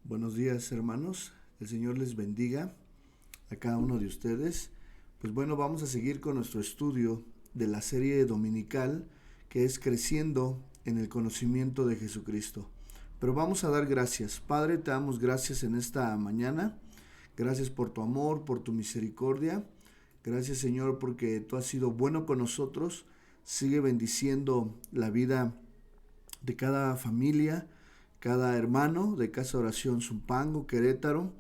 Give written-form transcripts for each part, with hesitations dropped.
Buenos días, hermanos. El Señor les bendiga a cada uno de ustedes. Pues bueno, vamos a seguir con nuestro estudio de la serie dominical que es Creciendo en el conocimiento de Jesucristo. Pero vamos a dar gracias. Padre, te damos gracias en esta mañana. Gracias por tu amor, por tu misericordia. Gracias, Señor, porque tú has sido bueno con nosotros. Sigue bendiciendo la vida de cada familia, cada hermano de Casa Oración Zumpango, Querétaro.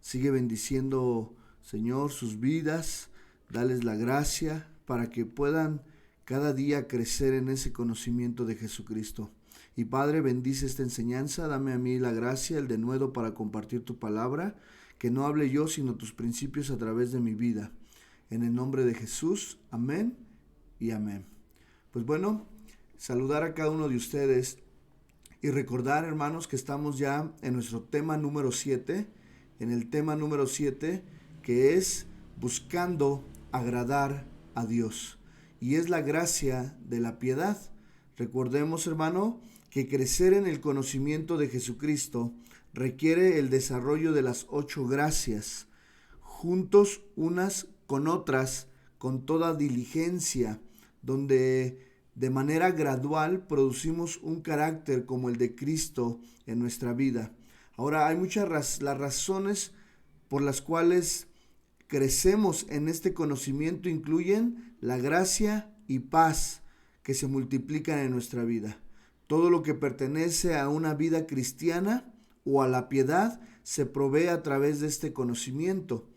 Sigue bendiciendo, Señor, sus vidas. Dales la gracia para que puedan cada día crecer en ese conocimiento de Jesucristo. Y Padre, bendice esta enseñanza. Dame a mí la gracia, el denuedo para compartir tu palabra. Que no hable yo, sino tus principios a través de mi vida. En el nombre de Jesús, amén y amén. Pues bueno, saludar a cada uno de ustedes y recordar, hermanos, que estamos ya en nuestro tema número 7, en el tema número 7, que es buscando agradar a Dios. Y es la gracia de la piedad. Recordemos, hermano, que crecer en el conocimiento de Jesucristo requiere el desarrollo de las 8 gracias, juntos unas con otras, con toda diligencia, donde de manera gradual producimos un carácter como el de Cristo en nuestra vida. Ahora, hay muchas las razones por las cuales crecemos en este conocimiento incluyen la gracia y paz que se multiplican en nuestra vida. Todo lo que pertenece a una vida cristiana o a la piedad se provee a través de este conocimiento.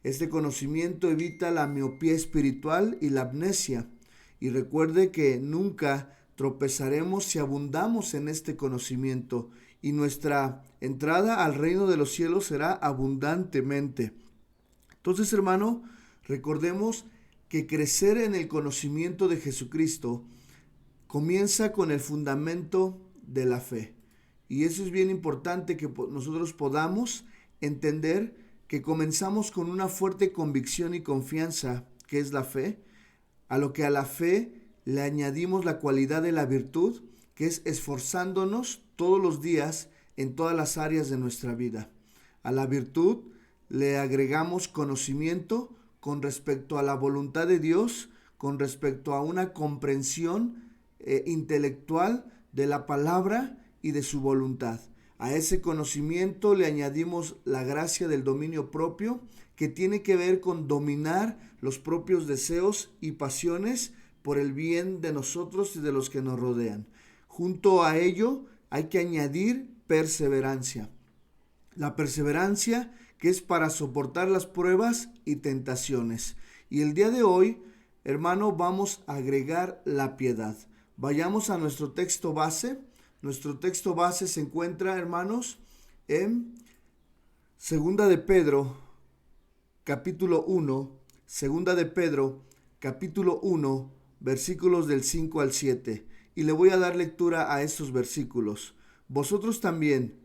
Este conocimiento evita la miopía espiritual y la amnesia. Y recuerde que nunca tropezaremos si abundamos en este conocimiento, y nuestra entrada al reino de los cielos será abundantemente. Entonces, hermano, recordemos que crecer en el conocimiento de Jesucristo comienza con el fundamento de la fe. Y eso es bien importante, que nosotros podamos entender que comenzamos con una fuerte convicción y confianza, que es la fe, a lo que a la fe le añadimos la cualidad de la virtud, que es esforzándonos todos los días en todas las áreas de nuestra vida. A la virtud le agregamos conocimiento con respecto a la voluntad de Dios, con respecto a una comprensión intelectual de la palabra y de su voluntad. A ese conocimiento le añadimos la gracia del dominio propio, que tiene que ver con dominar los propios deseos y pasiones por el bien de nosotros y de los que nos rodean. Junto a ello hay que añadir perseverancia. La perseverancia que es para soportar las pruebas y tentaciones. Y el día de hoy, hermano, vamos a agregar la piedad. Vayamos a nuestro texto base. Nuestro texto base se encuentra, hermanos, en Segunda de Pedro, capítulo 1, Segunda de Pedro, capítulo 1, versículos del 5 al 7. Y le voy a dar lectura a estos versículos. Vosotros también,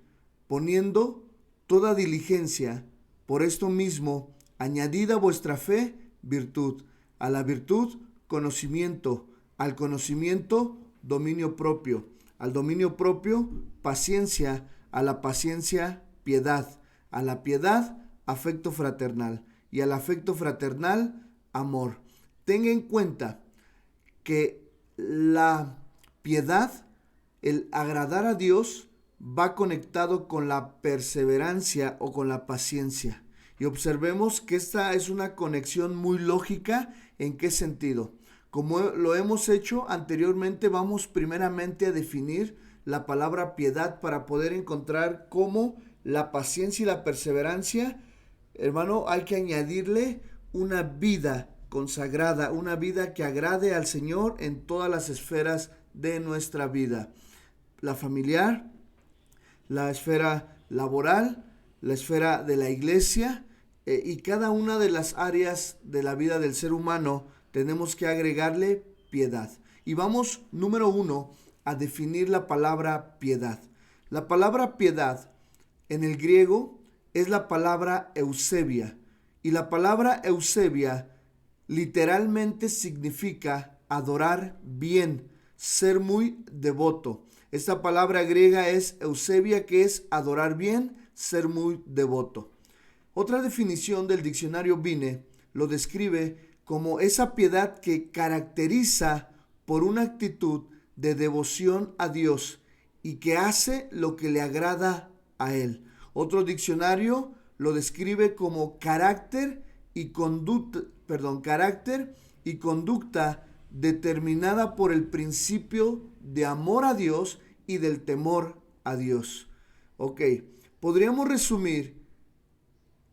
poniendo toda diligencia, por esto mismo, añadid a vuestra fe virtud, a la virtud conocimiento, al conocimiento dominio propio, al dominio propio paciencia, a la paciencia piedad, a la piedad afecto fraternal y al afecto fraternal amor. Tenga en cuenta que la piedad, el agradar a Dios, va conectado con la perseverancia o con la paciencia. Y observemos que esta es una conexión muy lógica. ¿En qué sentido? Como lo hemos hecho anteriormente, vamos primeramente a definir la palabra piedad para poder encontrar cómo la paciencia y la perseverancia, hermano, hay que añadirle una vida consagrada, una vida que agrade al Señor en todas las esferas de nuestra vida. La familiar, la esfera laboral, la esfera de la iglesia y cada una de las áreas de la vida del ser humano tenemos que agregarle piedad. Y vamos, número 1, a definir la palabra piedad. La palabra piedad en el griego es la palabra eusebia. Y la palabra eusebia literalmente significa adorar bien, ser muy devoto. Esta palabra griega es eusebia, que es adorar bien, ser muy devoto. Otra definición del diccionario Vine lo describe como esa piedad que caracteriza por una actitud de devoción a Dios y que hace lo que le agrada a Él. Otro diccionario lo describe como carácter y conducta determinada por el principio de amor a Dios y del temor a Dios. Ok, podríamos resumir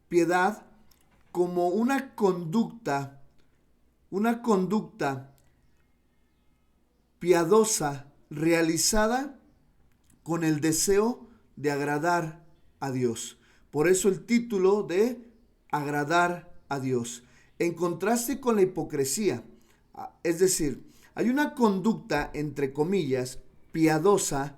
piedad como una conducta piadosa realizada con el deseo de agradar a Dios. Por eso el título de agradar a Dios. En contraste con la hipocresía, es decir, hay una conducta, entre comillas, piadosa,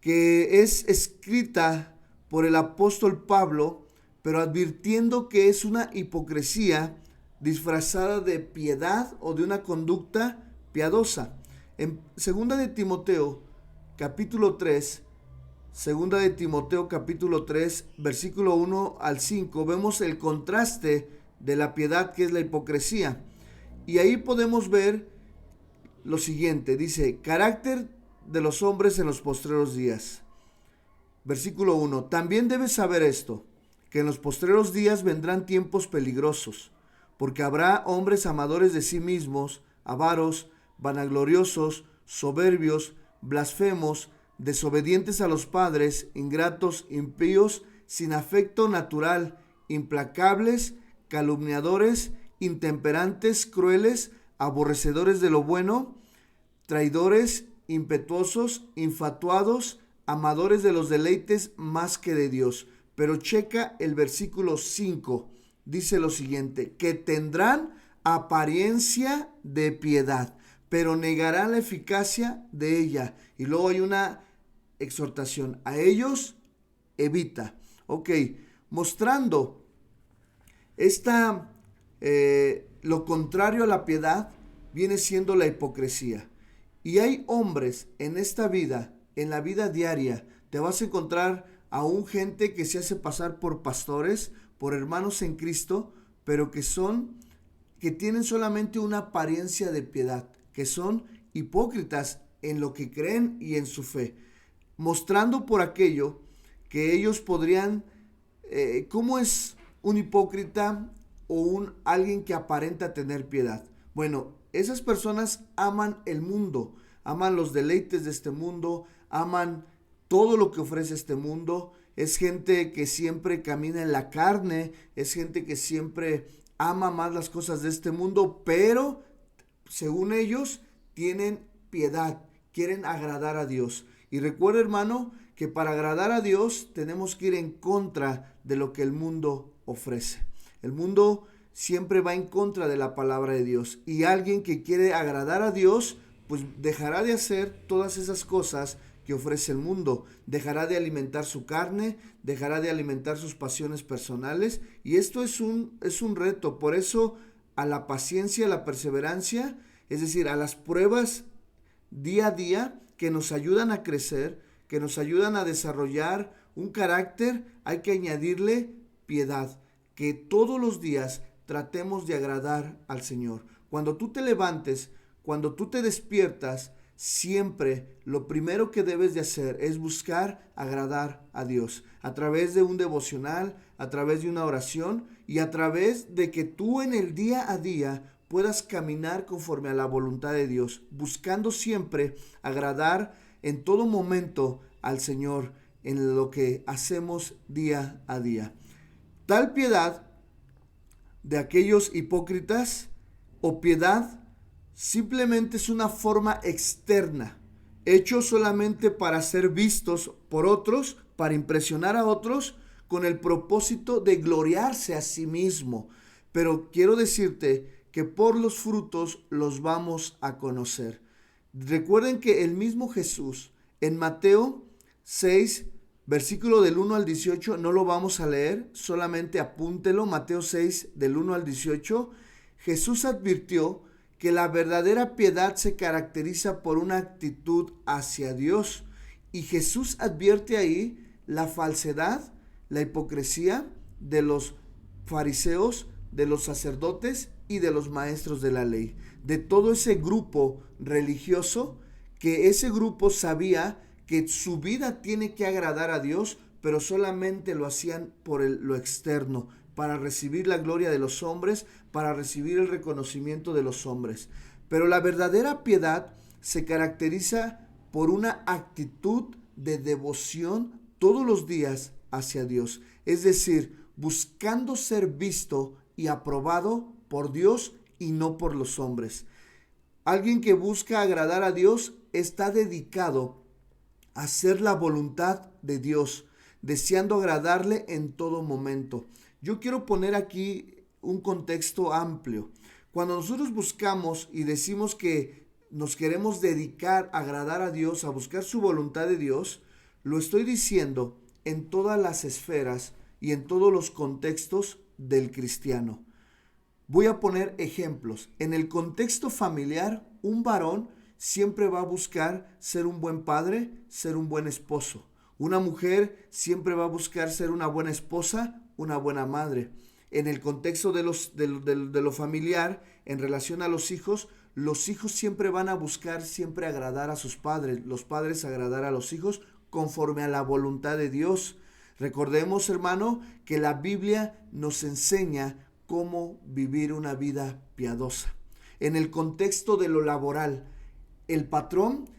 que es escrita por el apóstol Pablo, pero advirtiendo que es una hipocresía disfrazada de piedad o de una conducta piadosa. En 2 de Timoteo, capítulo 3, versículo 1 al 5, vemos el contraste de la piedad que es la hipocresía. Y ahí podemos ver lo siguiente, dice, carácter de los hombres en los postreros días. Versículo 1, también debes saber esto, que en los postreros días vendrán tiempos peligrosos, porque habrá hombres amadores de sí mismos, avaros, vanagloriosos, soberbios, blasfemos, desobedientes a los padres, ingratos, impíos, sin afecto natural, implacables, calumniadores, intemperantes, crueles, aborrecedores de lo bueno, traidores, impetuosos, infatuados, amadores de los deleites más que de Dios. Pero checa el versículo 5, dice lo siguiente, que tendrán apariencia de piedad, pero negarán la eficacia de ella. Y luego hay una exhortación, a ellos evita. Ok, mostrando lo contrario a la piedad viene siendo la hipocresía. Y hay hombres en esta vida, en la vida diaria, te vas a encontrar aún gente que se hace pasar por pastores, por hermanos en Cristo, pero que tienen solamente una apariencia de piedad, que son hipócritas en lo que creen y en su fe, mostrando por aquello que ellos podrían, ¿cómo es un hipócrita o alguien que aparenta tener piedad? Bueno, esas personas aman el mundo, aman los deleites de este mundo, aman todo lo que ofrece este mundo. Es gente que siempre camina en la carne, es gente que siempre ama más las cosas de este mundo, pero según ellos tienen piedad, quieren agradar a Dios. Y recuerda, hermano, que para agradar a Dios tenemos que ir en contra de lo que el mundo ofrece. El mundo siempre va en contra de la palabra de Dios, y alguien que quiere agradar a Dios pues dejará de hacer todas esas cosas que ofrece el mundo, dejará de alimentar su carne, dejará de alimentar sus pasiones personales, y esto es un reto. Por eso a la paciencia, a la perseverancia, es decir, a las pruebas día a día que nos ayudan a crecer, que nos ayudan a desarrollar un carácter, hay que añadirle piedad, que todos los días tratemos de agradar al Señor. Cuando tú te levantes, cuando tú te despiertas, siempre lo primero que debes de hacer es buscar agradar a Dios a través de un devocional, a través de una oración y a través de que tú en el día a día puedas caminar conforme a la voluntad de Dios, buscando siempre agradar en todo momento al Señor en lo que hacemos día a día. Tal piedad de aquellos hipócritas o piedad simplemente es una forma externa, hecho solamente para ser vistos por otros, para impresionar a otros, con el propósito de gloriarse a sí mismo. Pero quiero decirte que por los frutos los vamos a conocer. Recuerden que el mismo Jesús en Mateo 6, versículo del 1 al 18, no lo vamos a leer, solamente apúntelo, Mateo 6, del 1 al 18, Jesús advirtió que la verdadera piedad se caracteriza por una actitud hacia Dios. Y Jesús advierte ahí la falsedad, la hipocresía de los fariseos, de los sacerdotes y de los maestros de la ley, de todo ese grupo religioso, que ese grupo sabía que su vida tiene que agradar a Dios, pero solamente lo hacían por lo externo, para recibir la gloria de los hombres, para recibir el reconocimiento de los hombres. Pero la verdadera piedad se caracteriza por una actitud de devoción todos los días hacia Dios, es decir, buscando ser visto y aprobado por Dios y no por los hombres. Alguien que busca agradar a Dios está dedicado a hacer la voluntad de Dios, deseando agradarle en todo momento. Yo quiero poner aquí un contexto amplio. Cuando nosotros buscamos y decimos que nos queremos dedicar a agradar a Dios, a buscar su voluntad de Dios, lo estoy diciendo en todas las esferas y en todos los contextos del cristiano. Voy a poner ejemplos. En el contexto familiar, un varón siempre va a buscar ser un buen padre, ser un buen esposo. Una mujer siempre va a buscar ser una buena esposa, una buena madre. En el contexto de lo familiar, en relación a los hijos siempre van a buscar siempre agradar a sus padres, los padres agradar a los hijos conforme a la voluntad de Dios. Recordemos, hermano, que la Biblia nos enseña cómo vivir una vida piadosa. En el contexto de lo laboral, el patrón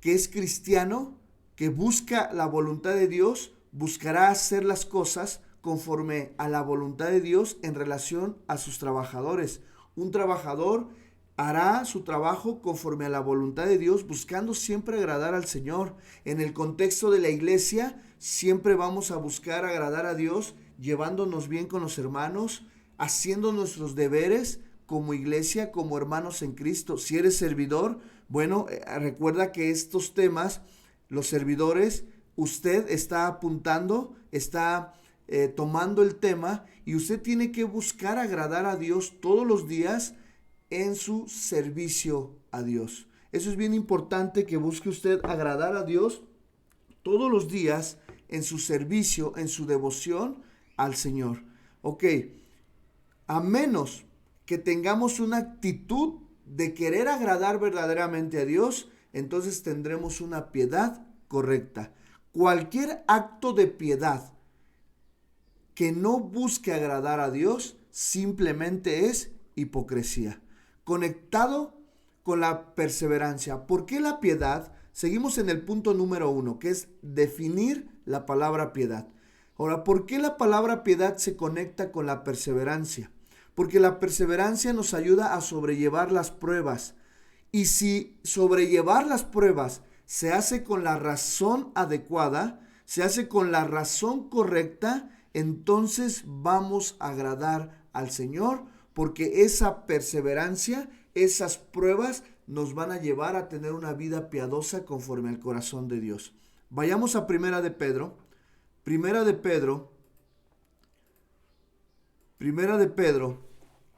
que es cristiano, que busca la voluntad de Dios, buscará hacer las cosas conforme a la voluntad de Dios en relación a sus trabajadores. Un trabajador hará su trabajo conforme a la voluntad de Dios, buscando siempre agradar al Señor. En el contexto de la iglesia, siempre vamos a buscar agradar a Dios, llevándonos bien con los hermanos, haciendo nuestros deberes como iglesia, como hermanos en Cristo. Si eres servidor, bueno, recuerda que estos temas, los servidores, usted está apuntando, está tomando el tema, y usted tiene que buscar agradar a Dios todos los días en su servicio a Dios. Eso es bien importante, que busque usted agradar a Dios todos los días en su servicio, en su devoción al Señor. Ok, a menos que tengamos una actitud de querer agradar verdaderamente a Dios, entonces tendremos una piedad correcta. Cualquier acto de piedad que no busque agradar a Dios simplemente es hipocresía. Conectado con la perseverancia. ¿Por qué la piedad? Seguimos en el punto número 1, que es definir la palabra piedad. Ahora, ¿por qué la palabra piedad se conecta con la perseverancia? Porque la perseverancia nos ayuda a sobrellevar las pruebas. Y si sobrellevar las pruebas se hace con la razón adecuada, se hace con la razón correcta, entonces vamos a agradar al Señor, porque esa perseverancia, esas pruebas nos van a llevar a tener una vida piadosa conforme al corazón de Dios. Vayamos a Primera de Pedro,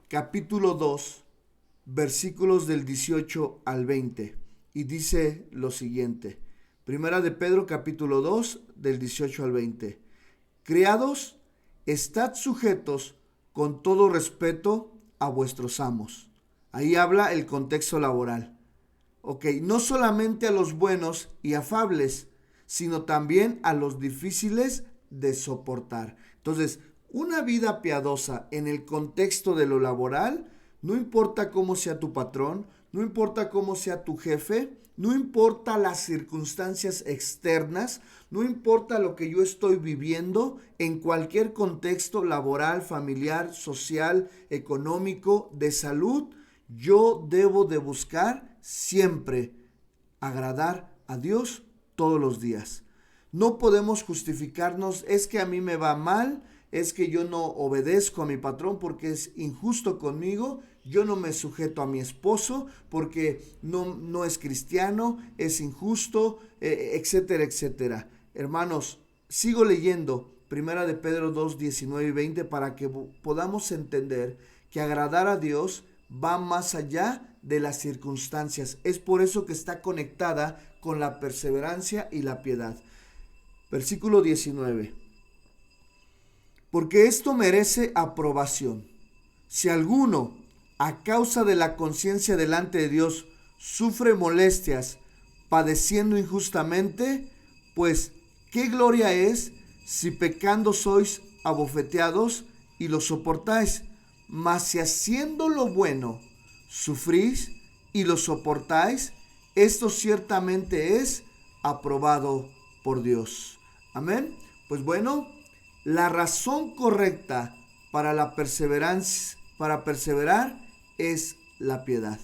capítulo 2, versículos del 18 al 20, y dice lo siguiente. Primera de Pedro, capítulo 2, del 18 al 20. Criados, estad sujetos con todo respeto a vuestros amos. Ahí habla el contexto laboral. Ok, no solamente a los buenos y afables, sino también a los difíciles de soportar. Entonces, una vida piadosa en el contexto de lo laboral, no importa cómo sea tu patrón, no importa cómo sea tu jefe, no importa las circunstancias externas, no importa lo que yo estoy viviendo en cualquier contexto laboral, familiar, social, económico, de salud, yo debo de buscar siempre agradar a Dios todos los días. No podemos justificarnos, es que a mí me va mal, es que yo no obedezco a mi patrón porque es injusto conmigo, yo no me sujeto a mi esposo porque no es cristiano, es injusto, etcétera, etcétera. Hermanos, sigo leyendo Primera de Pedro 2, 19 y 20 para que podamos entender que agradar a Dios va más allá de las circunstancias. Es por eso que está conectada con la perseverancia y la piedad. Versículo 19. Porque esto merece aprobación. Si alguno, a causa de la conciencia delante de Dios, sufre molestias, padeciendo injustamente, pues qué gloria es si pecando sois abofeteados y lo soportáis. Mas si haciendo lo bueno sufrís y lo soportáis, esto ciertamente es aprobado por Dios. Amén. Pues bueno, la razón correcta para la perseverancia, para perseverar, es la piedad.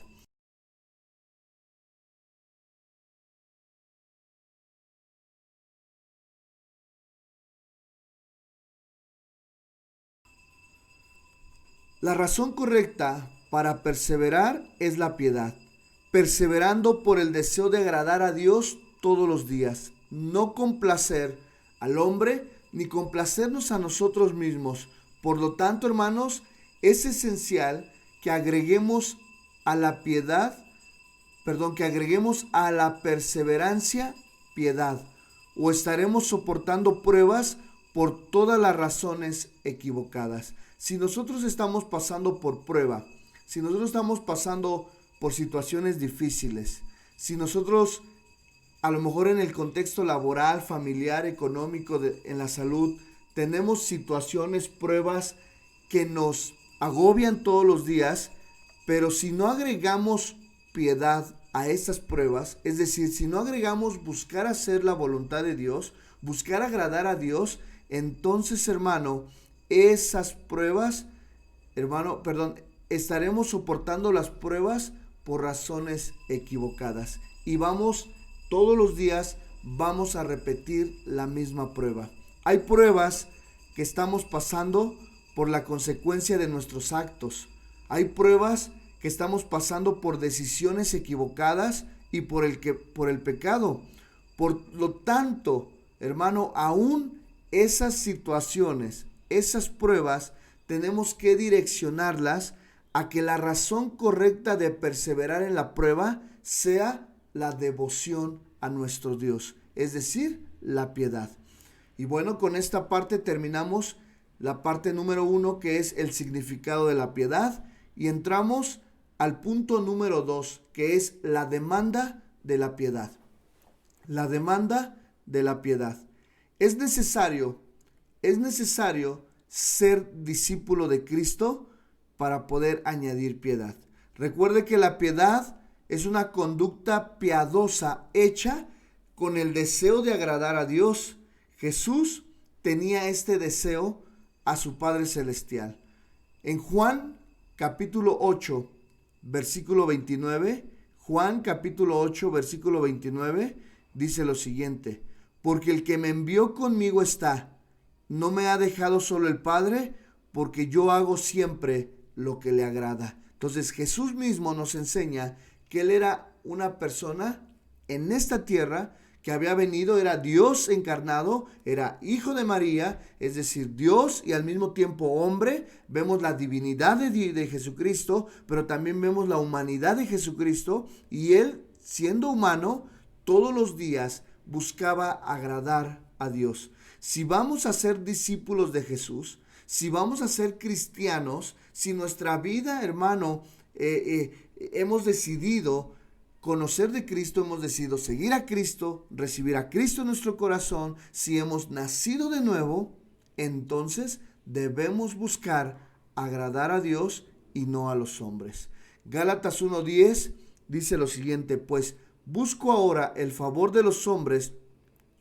La razón correcta para perseverar es la piedad, perseverando por el deseo de agradar a Dios todos los días, no complacer al hombre ni complacernos a nosotros mismos. Por lo tanto, hermanos, es esencial que agreguemos a la piedad, que agreguemos a la perseverancia piedad, o estaremos soportando pruebas por todas las razones equivocadas. Si nosotros estamos pasando por prueba, si nosotros estamos pasando por situaciones difíciles, si nosotros a lo mejor en el contexto laboral, familiar, económico, en la salud, tenemos situaciones, pruebas que nos agobian todos los días, pero si no agregamos piedad a estas pruebas, es decir, si no agregamos buscar hacer la voluntad de Dios, buscar agradar a Dios, entonces, hermano, esas pruebas, estaremos soportando las pruebas por razones equivocadas. Y todos los días vamos a repetir la misma prueba. Hay pruebas que estamos pasando por la consecuencia de nuestros actos. Hay pruebas que estamos pasando por decisiones equivocadas y por el pecado. Por lo tanto, hermano, aún esas situaciones, esas pruebas, tenemos que direccionarlas a que la razón correcta de perseverar en la prueba sea la devoción a nuestro Dios, es decir, la piedad. Y bueno, con esta parte terminamos la parte número 1, que es el significado de la piedad, y entramos al punto número 2, que es la demanda de la piedad. La demanda de la piedad. Es necesario ser discípulo de Cristo para poder añadir piedad. Recuerde que la piedad es una conducta piadosa hecha con el deseo de agradar a Dios. Jesús tenía este deseo a su Padre Celestial. En Juan capítulo 8, versículo 29, Juan capítulo 8, versículo 29, dice lo siguiente: porque el que me envió conmigo está, no me ha dejado solo el Padre, porque yo hago siempre lo que le agrada. Entonces Jesús mismo nos enseña que Él era una persona en esta tierra que había venido, era Dios encarnado, era hijo de María, es decir, Dios y al mismo tiempo hombre. Vemos la divinidad de Jesucristo, pero también vemos la humanidad de Jesucristo, y Él, siendo humano, todos los días buscaba agradar a Dios. Si vamos a ser discípulos de Jesús, si vamos a ser cristianos, si nuestra vida, hermano, hemos decidido conocer de Cristo, hemos decidido seguir a Cristo, recibir a Cristo en nuestro corazón, si hemos nacido de nuevo, entonces debemos buscar agradar a Dios y no a los hombres. Gálatas 1:10 dice lo siguiente: pues busco ahora el favor de los hombres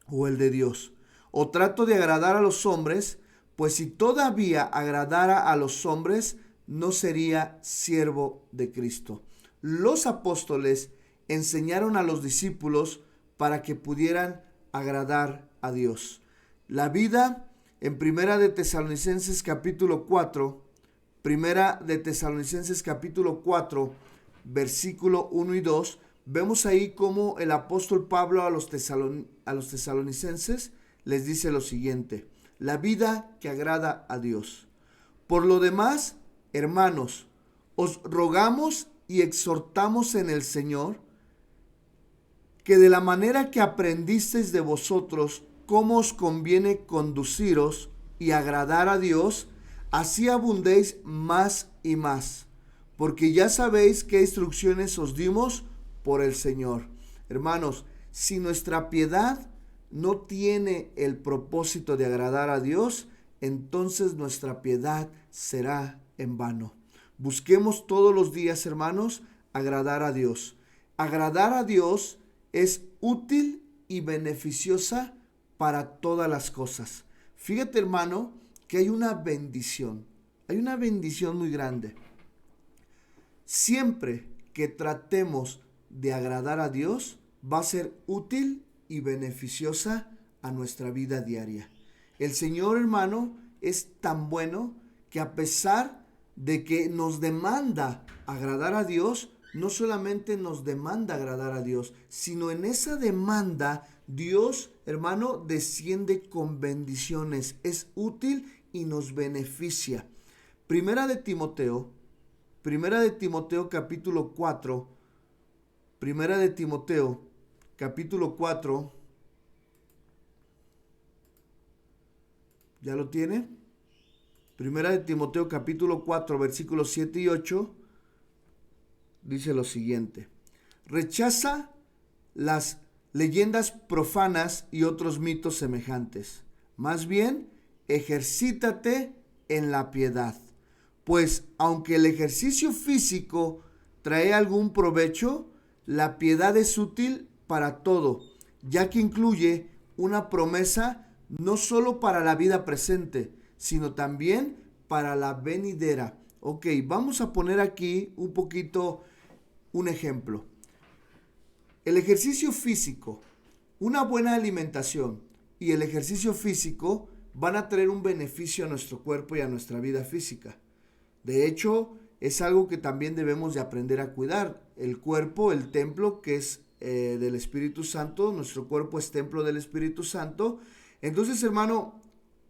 o el de Dios, o trato de agradar a los hombres, pues si todavía agradara a los hombres, no sería siervo de Cristo. Los apóstoles enseñaron a los discípulos para que pudieran agradar a Dios. La vida en Primera de Tesalonicenses capítulo 4, versículo 1 y 2, vemos ahí cómo el apóstol Pablo a los tesalonicenses les dice lo siguiente: la vida que agrada a Dios. Por lo demás, hermanos, os rogamos y exhortamos en el Señor que de la manera que aprendisteis de vosotros cómo os conviene conduciros y agradar a Dios, así abundéis más y más, porque ya sabéis qué instrucciones os dimos por el Señor. Hermanos, si nuestra piedad no tiene el propósito de agradar a Dios, entonces nuestra piedad será en vano. Busquemos todos los días, hermanos, agradar a Dios. Agradar a Dios es útil y beneficiosa para todas las cosas. Fíjate, hermano, que hay una bendición muy grande. Siempre que tratemos de agradar a Dios, va a ser útil y beneficiosa a nuestra vida diaria. El Señor, hermano, es tan bueno que a pesar de que nos demanda agradar a Dios, no solamente nos demanda agradar a Dios, sino en esa demanda Dios, hermano, desciende con bendiciones. Es útil y nos beneficia. Primera de Timoteo capítulo 4. Primera de Timoteo capítulo 4. ¿Ya lo tiene? Primera de Timoteo capítulo 4 versículos 7 y 8 dice lo siguiente: rechaza las leyendas profanas y otros mitos semejantes. Más bien, ejercítate en la piedad. Pues aunque el ejercicio físico trae algún provecho, la piedad es útil para todo, ya que incluye una promesa no solo para la vida presente, sino también para la venidera. Ok, vamos a poner aquí un ejemplo. El ejercicio físico, una buena alimentación y el ejercicio físico van a traer un beneficio a nuestro cuerpo y a nuestra vida física. De hecho, es algo que también debemos de aprender a cuidar. El cuerpo, el templo que es del Espíritu Santo, nuestro cuerpo es templo del Espíritu Santo. Entonces, hermano,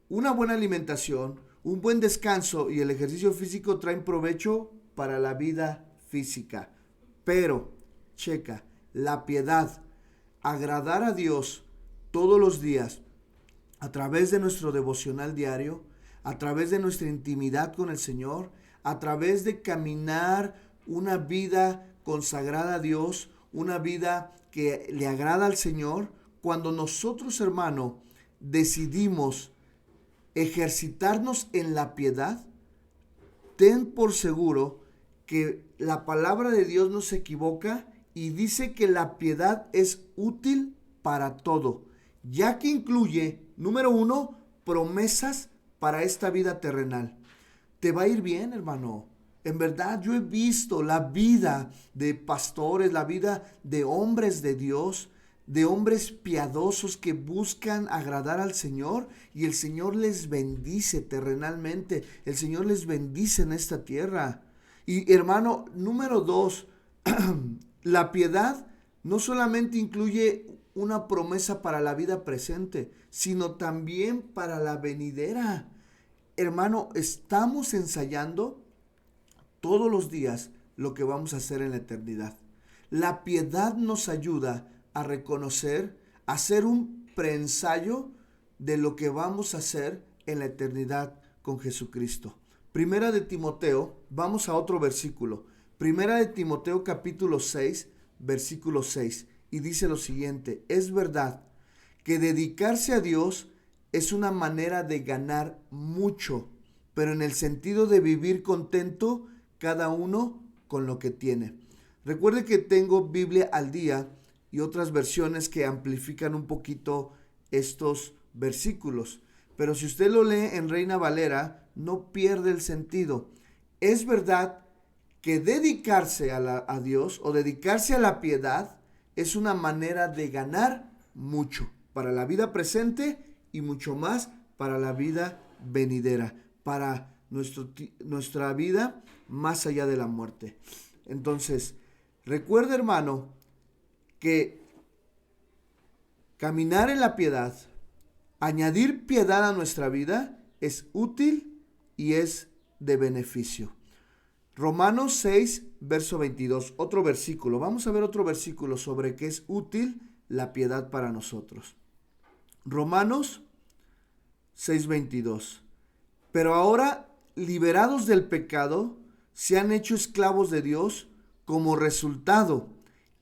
una buena alimentación, un buen descanso y el ejercicio físico traen provecho para la vida física. Pero, checa, la piedad, agradar a Dios todos los días, a través de nuestro devocional diario, a través de nuestra intimidad con el Señor, a través de caminar una vida consagrada a Dios, una vida que le agrada al Señor. Cuando nosotros, hermano, decidimos ejercitarnos en la piedad, ten por seguro que la palabra de Dios no se equivoca y dice que la piedad es útil para todo, ya que incluye, número 1, promesas para esta vida terrenal. Te va a ir bien, hermano. En verdad, yo he visto la vida de pastores, la vida de hombres de Dios, de hombres piadosos que buscan agradar al Señor, y el Señor les bendice terrenalmente, el Señor les bendice en esta tierra. Y hermano, número 2, la piedad no solamente incluye una promesa para la vida presente, sino también para la venidera. Hermano, estamos ensayando todos los días lo que vamos a hacer en la eternidad. La piedad nos ayuda a reconocer, a hacer un preensayo de lo que vamos a hacer en la eternidad con Jesucristo. Primera de Timoteo, vamos a otro versículo. Primera de Timoteo capítulo 6, versículo 6. Y dice lo siguiente: es verdad que dedicarse a Dios es una manera de ganar mucho, pero en el sentido de vivir contento cada uno con lo que tiene. Recuerde que tengo Biblia al día y otras versiones que amplifican un poquito estos versículos. Pero si usted lo lee en Reina Valera, no pierde el sentido. Es verdad que dedicarse a Dios o dedicarse a la piedad es una manera de ganar mucho para la vida presente y mucho más para la vida venidera, para nuestra vida más allá de la muerte. Entonces, recuerda, hermano, que caminar en la piedad, añadir piedad a nuestra vida, es útil y es de beneficio. Romanos 6, verso 22, otro versículo. Vamos a ver otro versículo sobre qué es útil la piedad para nosotros. Romanos 6:22. Pero ahora, liberados del pecado, se han hecho esclavos de Dios. Como resultado,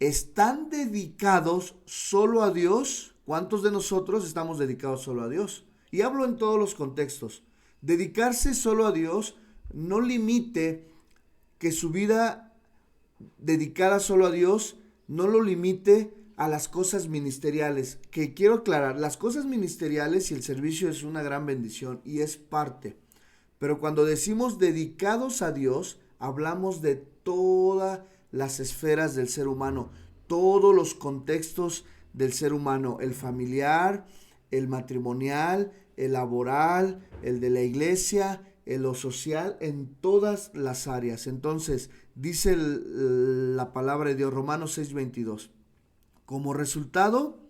están dedicados solo a Dios. ¿Cuántos de nosotros estamos dedicados solo a Dios? Y hablo en todos los contextos. Dedicarse solo a Dios no limite que su vida dedicada solo a Dios no lo limite a las cosas ministeriales. Que quiero aclarar, las cosas ministeriales y el servicio es una gran bendición y es parte. Pero cuando decimos dedicados a Dios, hablamos de todas las esferas del ser humano, todos los contextos del ser humano, el familiar, el matrimonial, el laboral, el de la iglesia, en lo social, en todas las áreas. Entonces, dice la palabra de Dios, Romanos 6:22. Como resultado,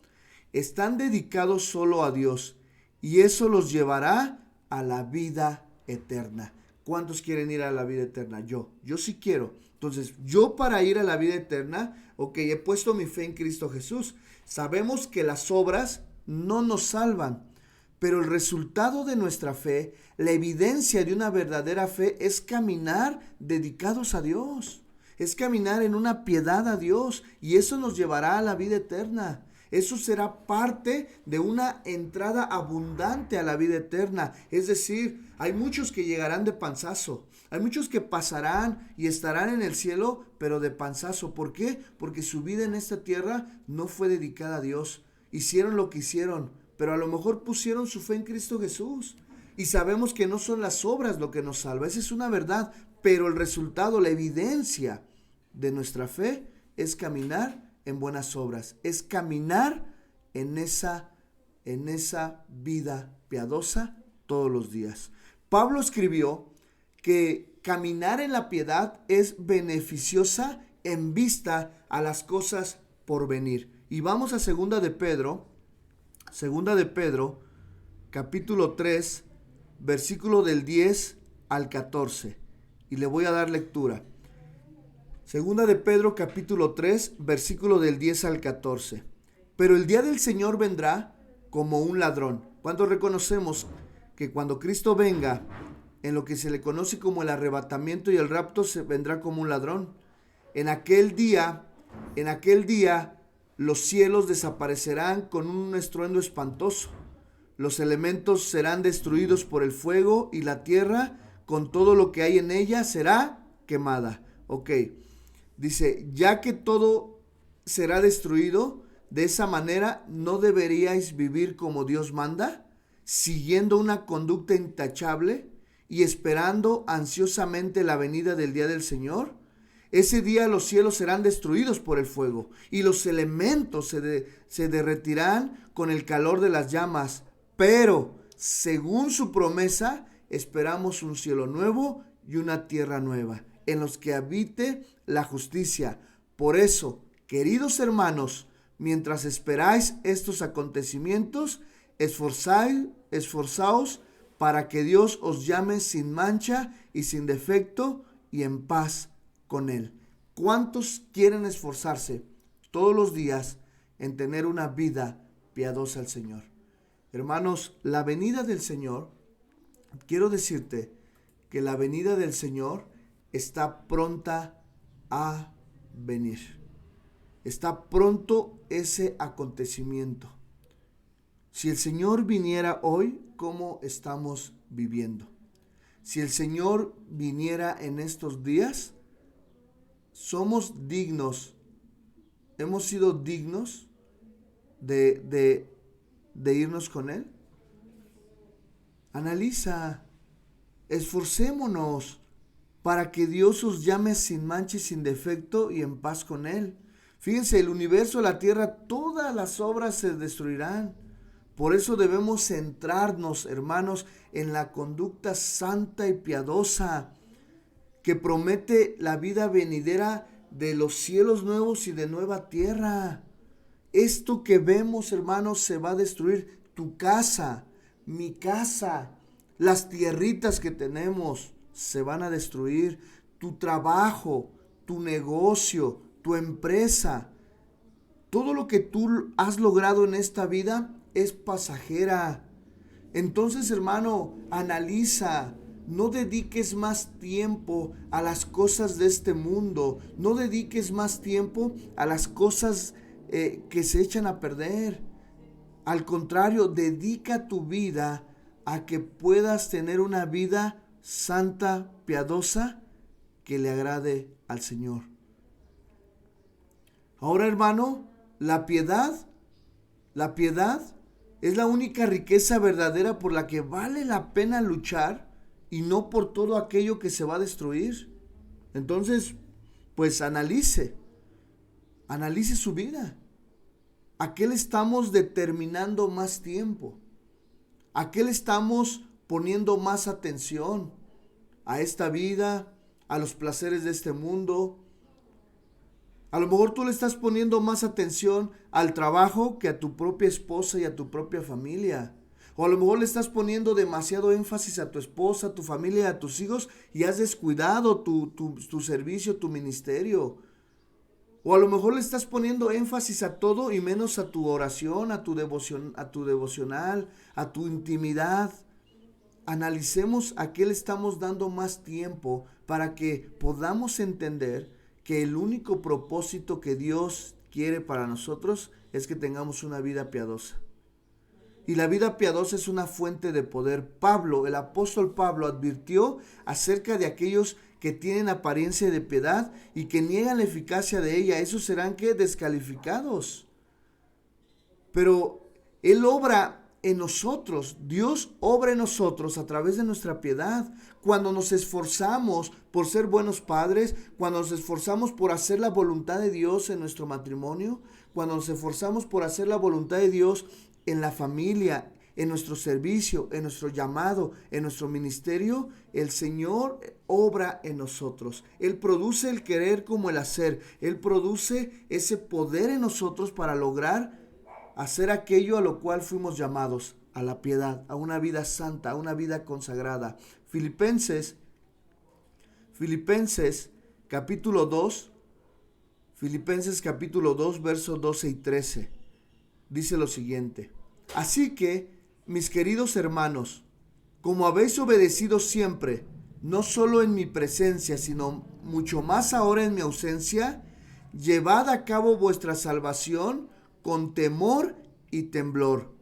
están dedicados solo a Dios y eso los llevará a la vida eterna. ¿Cuántos quieren ir a la vida eterna? Yo sí quiero. Entonces, yo para ir a la vida eterna, he puesto mi fe en Cristo Jesús. Sabemos que las obras no nos salvan, pero el resultado de nuestra fe, la evidencia de una verdadera fe, es caminar dedicados a Dios. Es caminar en una piedad a Dios y eso nos llevará a la vida eterna. Eso será parte de una entrada abundante a la vida eterna. Es decir, hay muchos que llegarán de panzazo. Hay muchos que pasarán y estarán en el cielo, pero de panzazo. ¿Por qué? Porque su vida en esta tierra no fue dedicada a Dios. Hicieron lo que hicieron, pero a lo mejor pusieron su fe en Cristo Jesús. Y sabemos que no son las obras lo que nos salva. Esa es una verdad. Pero el resultado, la evidencia de nuestra fe es caminar en buenas obras. Es caminar en esa vida piadosa todos los días. Pablo escribió que caminar en la piedad es beneficiosa en vista a las cosas por venir. Y vamos a segunda de Pedro, capítulo 3, versículo del 10 al 14. Y le voy a dar lectura. Segunda de Pedro, capítulo 3, versículo del 10 al 14. Pero el día del Señor vendrá como un ladrón. ¿Cuándo reconocemos que cuando Cristo venga, en lo que se le conoce como el arrebatamiento y el rapto, se vendrá como un ladrón? En aquel día, los cielos desaparecerán con un estruendo espantoso. Los elementos serán destruidos por el fuego y la tierra, con todo lo que hay en ella, será quemada. Dice, ya que todo será destruido, de esa manera no deberíais vivir como Dios manda, siguiendo una conducta intachable y esperando ansiosamente la venida del día del Señor. Ese día los cielos serán destruidos por el fuego y los elementos se derretirán con el calor de las llamas. Pero, según su promesa, esperamos un cielo nuevo y una tierra nueva, en los que habite la justicia. Por eso, queridos hermanos, mientras esperáis estos acontecimientos, esforzaos para que Dios os llame sin mancha y sin defecto y en paz con Él. ¿Cuántos quieren esforzarse todos los días en tener una vida piadosa al Señor? Hermanos, la venida del Señor, quiero decirte que la venida del Señor está pronta a venir. Está pronto ese acontecimiento. Si el Señor viniera hoy, ¿cómo estamos viviendo? Si el Señor viniera en estos días, ¿somos dignos? ¿Hemos sido dignos de irnos con Él? Analiza, esforcémonos para que Dios os llame sin mancha y sin defecto y en paz con Él. Fíjense, el universo, la tierra, todas las obras se destruirán. Por eso debemos centrarnos, hermanos, en la conducta santa y piadosa que promete la vida venidera de los cielos nuevos y de nueva tierra. Esto que vemos, hermanos, se va a destruir. Tu casa, mi casa, las tierritas que tenemos se van a destruir. Tu trabajo, tu negocio, tu empresa, todo lo que tú has logrado en esta vida es pasajera. Entonces, hermano, analiza. No dediques más tiempo a las cosas de este mundo. No dediques más tiempo a las cosas que se echan a perder. Al contrario, dedica tu vida a que puedas tener una vida santa, piadosa, que le agrade al Señor. Ahora, hermano, la piedad es la única riqueza verdadera por la que vale la pena luchar y no por todo aquello que se va a destruir. Entonces, pues analice su vida. ¿A qué le estamos determinando más tiempo? ¿A qué le estamos poniendo más atención? ¿A esta vida? ¿A los placeres de este mundo? A lo mejor tú le estás poniendo más atención al trabajo que a tu propia esposa y a tu propia familia. O a lo mejor le estás poniendo demasiado énfasis a tu esposa, a tu familia y a tus hijos y has descuidado tu servicio, tu ministerio. O a lo mejor le estás poniendo énfasis a todo y menos a tu oración, a tu devocional, a tu intimidad. Analicemos a qué le estamos dando más tiempo para que podamos entender que el único propósito que Dios quiere para nosotros es que tengamos una vida piadosa. Y la vida piadosa es una fuente de poder. El apóstol Pablo advirtió acerca de aquellos que tienen apariencia de piedad y que niegan la eficacia de ella. Esos serán descalificados. Pero Él obra en nosotros, Dios obra en nosotros a través de nuestra piedad. Cuando nos esforzamos por ser buenos padres, cuando nos esforzamos por hacer la voluntad de Dios en nuestro matrimonio, cuando nos esforzamos por hacer la voluntad de Dios en la familia, en nuestro servicio, en nuestro llamado, en nuestro ministerio, el Señor obra en nosotros. Él produce el querer como el hacer. Él produce ese poder en nosotros para lograr hacer aquello a lo cual fuimos llamados, a la piedad, a una vida santa, a una vida consagrada. Filipenses capítulo 2, versos 12 y 13, dice lo siguiente: así que, mis queridos hermanos, como habéis obedecido siempre, no solo en mi presencia, sino mucho más ahora en mi ausencia, llevad a cabo vuestra salvación con temor y temblor,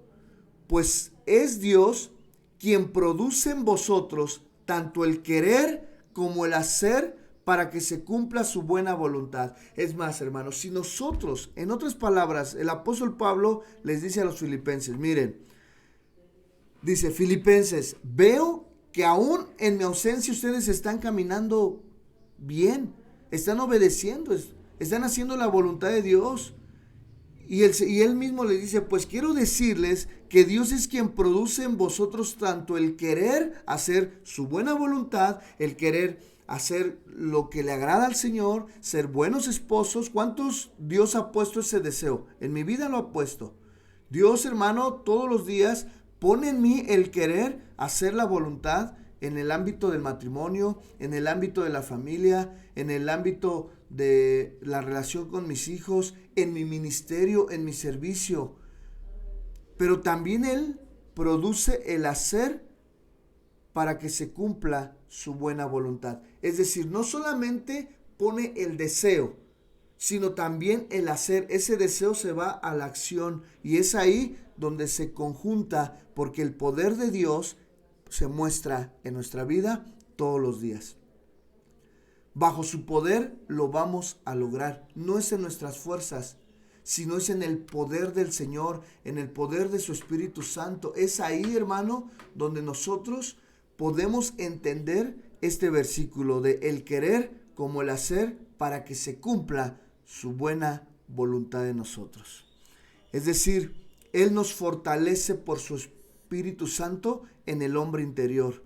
pues es Dios quien produce en vosotros tanto el querer como el hacer para que se cumpla su buena voluntad. Es más, hermanos, si nosotros, en otras palabras, el apóstol Pablo les dice a los filipenses, miren, dice: Filipenses, veo que aún en mi ausencia ustedes están caminando bien, están obedeciendo, están haciendo la voluntad de Dios. Y él mismo le dice: pues quiero decirles que Dios es quien produce en vosotros tanto el querer hacer su buena voluntad, el querer hacer lo que le agrada al Señor, ser buenos esposos. ¿Cuántos Dios ha puesto ese deseo? En mi vida lo ha puesto. Dios, hermano, todos los días pone en mí el querer hacer la voluntad en el ámbito del matrimonio, en el ámbito de la familia, en el ámbito de la relación con mis hijos, en mi ministerio, en mi servicio. Pero también Él produce el hacer para que se cumpla su buena voluntad. Es decir, no solamente pone el deseo, sino también el hacer. Ese deseo se va a la acción y es ahí donde se conjunta, porque el poder de Dios se muestra en nuestra vida todos los días. Bajo su poder lo vamos a lograr. No es en nuestras fuerzas, sino es en el poder del Señor, en el poder de su Espíritu Santo. Es ahí, hermano, donde nosotros podemos entender este versículo de el querer como el hacer para que se cumpla su buena voluntad en nosotros. Es decir, Él nos fortalece por su Espíritu Santo en el hombre interior.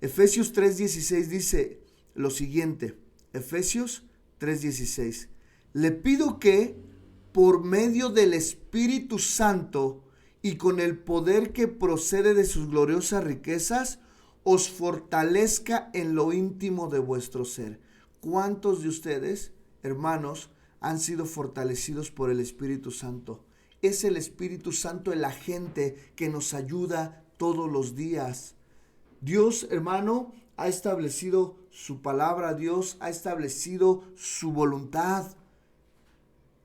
Efesios 3:16 dice lo siguiente. Efesios 3:16. Le pido que, por medio del Espíritu Santo y con el poder que procede de sus gloriosas riquezas, os fortalezca en lo íntimo de vuestro ser. ¿Cuántos de ustedes, hermanos, han sido fortalecidos por el Espíritu Santo? es el Espíritu Santo el agente que nos ayuda todos los días. Dios, hermano, ha establecido su palabra, Dios ha establecido su voluntad.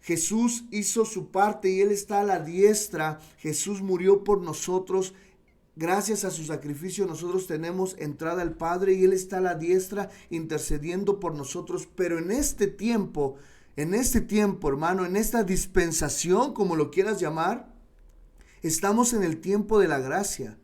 Jesús hizo su parte y Él está a la diestra. Jesús murió por nosotros. Gracias a su sacrificio nosotros tenemos entrada al Padre y Él está a la diestra intercediendo por nosotros. Pero en este tiempo, hermano, en esta dispensación, como lo quieras llamar, estamos en el tiempo de la gracia.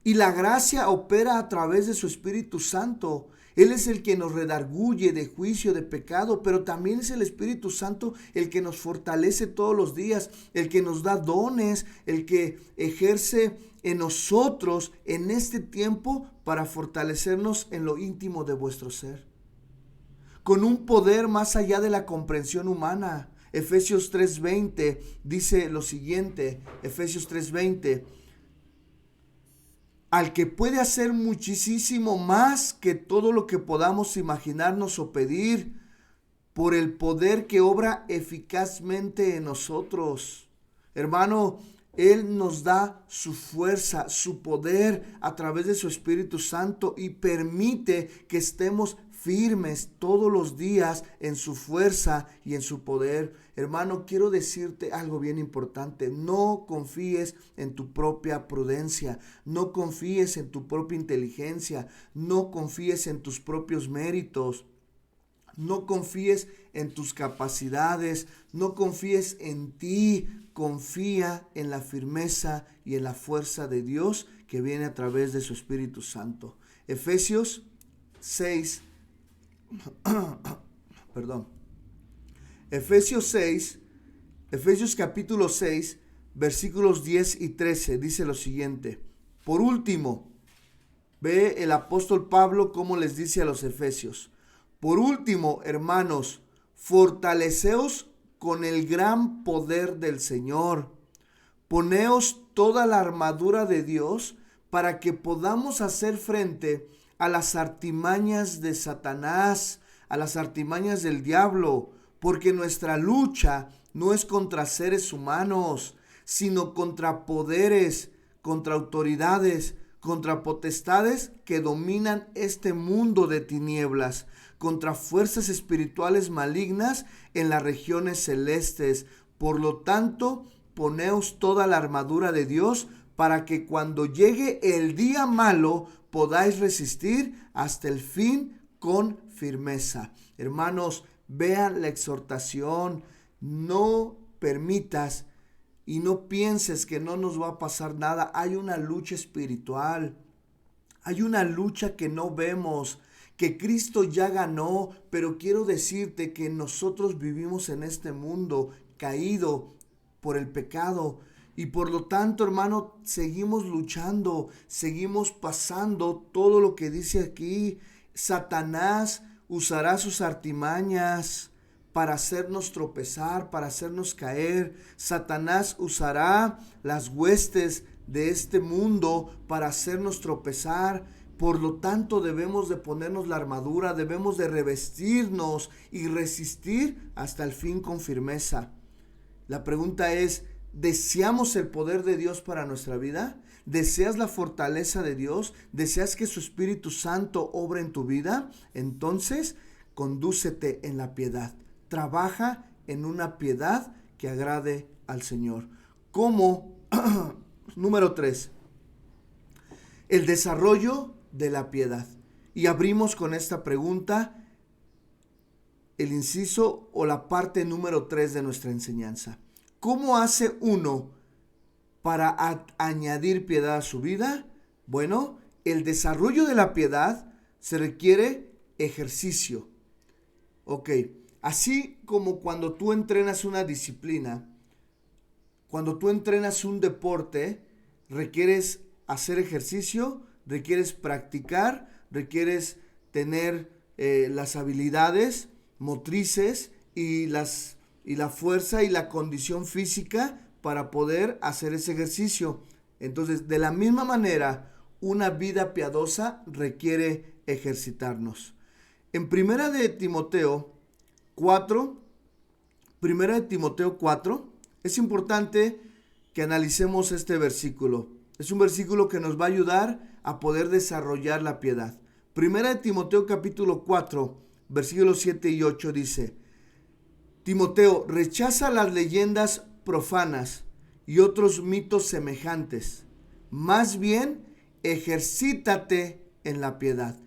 Y la gracia opera a través de su Espíritu Santo. Él es el que nos redarguye de juicio, de pecado, pero también es el Espíritu Santo el que nos fortalece todos los días, el que nos da dones, el que ejerce en nosotros en este tiempo para fortalecernos en lo íntimo de vuestro ser. Con un poder más allá de la comprensión humana. Efesios 3:20 dice lo siguiente, Efesios 3:20. Al que puede hacer muchísimo más que todo lo que podamos imaginarnos o pedir, por el poder que obra eficazmente en nosotros. Hermano, Él nos da su fuerza, su poder a través de su Espíritu Santo y permite que estemos firmes todos los días en su fuerza y en su poder. Hermano, quiero decirte algo bien importante. No confíes en tu propia prudencia. No confíes en tu propia inteligencia. No confíes en tus propios méritos. No confíes en tus capacidades. No confíes en ti. Confía en la firmeza y en la fuerza de Dios que viene a través de su Espíritu Santo. Efesios 6. Efesios capítulo 6, versículos 10 y 13 dice lo siguiente. Por último, ve el apóstol Pablo cómo les dice a los efesios. Por último, hermanos, fortaleceos con el gran poder del Señor. Poneos toda la armadura de Dios para que podamos hacer frente a las artimañas de Satanás, a las artimañas del diablo, porque nuestra lucha no es contra seres humanos, sino contra poderes, contra autoridades, contra potestades que dominan este mundo de tinieblas, contra fuerzas espirituales malignas en las regiones celestes. Por lo tanto, poneos toda la armadura de Dios para que cuando llegue el día malo podáis resistir hasta el fin con firmeza. Hermanos, vean la exhortación. No permitas y no pienses que no nos va a pasar nada. Hay una lucha espiritual. Hay una lucha que no vemos, que Cristo ya ganó, pero quiero decirte que nosotros vivimos en este mundo caído por el pecado. Y por lo tanto, hermano, seguimos luchando, seguimos pasando todo lo que dice aquí. Satanás usará sus artimañas para hacernos tropezar, para hacernos caer. Satanás usará las huestes de este mundo para hacernos tropezar. Por lo tanto, debemos de ponernos la armadura, debemos de revestirnos y resistir hasta el fin con firmeza. La pregunta es, ¿deseamos el poder de Dios para nuestra vida? ¿Deseas la fortaleza de Dios? ¿Deseas que su Espíritu Santo obre en tu vida? Entonces, condúcete en la piedad. Trabaja en una piedad que agrade al Señor. ¿Cómo? Número 3. El desarrollo de la piedad. Y abrimos con esta pregunta el inciso o la parte número 3 de nuestra enseñanza. ¿Cómo hace uno para añadir piedad a su vida? Bueno, el desarrollo de la piedad se requiere ejercicio. Ok, así como cuando tú entrenas una disciplina, cuando tú entrenas un deporte, requieres hacer ejercicio, requieres practicar, requieres tener las habilidades motrices y la fuerza y la condición física para poder hacer ese ejercicio. Entonces, de la misma manera, una vida piadosa requiere ejercitarnos. En Primera de Timoteo 4, Es importante que analicemos este versículo. Es un versículo que nos va a ayudar a poder desarrollar la piedad. Primera de Timoteo capítulo 4, versículos 7 y 8 dice: Timoteo, rechaza las leyendas profanas y otros mitos semejantes. Más bien, ejercítate en la piedad.